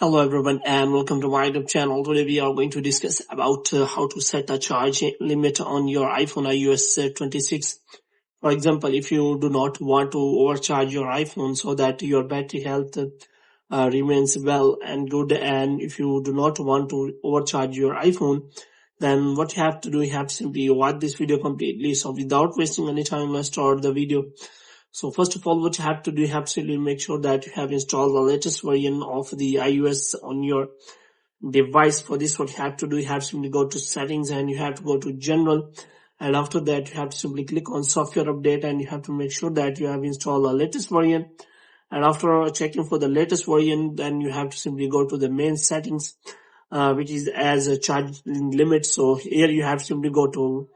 Hello everyone and welcome to my YouTube channel. Today we are going to discuss about how to set a charge limit on your iPhone iOS 26. For example, if you do not want to overcharge your iPhone so that your battery health remains well and good, and if you do not want to overcharge your iPhone, then what you have to do, you have to simply watch this video completely. So without wasting any time, let's start the video. So first of all, what you have to do, you have to make sure that you have installed the latest version of the iOS on your device. For this, what you have to do, you have to simply go to settings and you have to go to general. And after that, you have to simply click on software update and you have to make sure that you have installed the latest version. And after checking for the latest version, then you have to simply go to the main settings, which is as a charging limit. So here you have to simply go to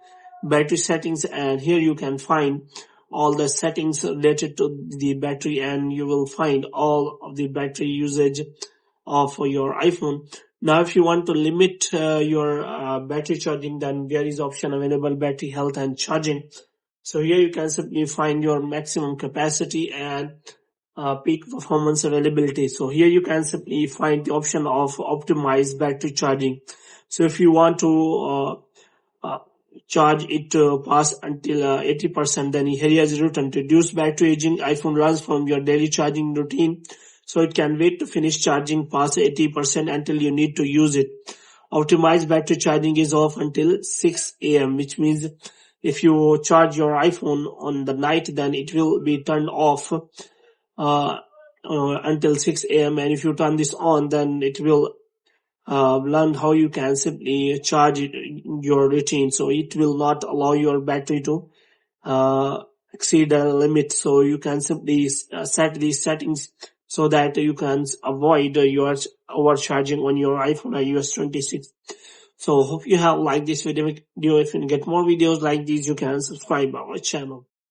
battery settings, and here you can find all the settings related to the battery, and you will find all of the battery usage of your iPhone. Now, if you want to limit your battery charging, then there is option available, battery health and charging. So here you can simply find your maximum capacity and peak performance availability. So here you can simply find the option of optimized battery charging. So if you want to charge it pass until 80%, then here is written to reduce battery aging. iPhone runs from your daily charging routine, so it can wait to finish charging past 80% until you need to use it. Optimized battery charging is off until 6 a.m., which means if you charge your iPhone on the night, then it will be turned off until 6 a.m. and if you turn this on, then it will learn how you can simply charge your routine. So it will not allow your battery to exceed the limit. So you can simply set these settings so that you can avoid your overcharging on your iPhone iOS 26. So hope you have liked this video. If you get more videos like these, you can subscribe our channel.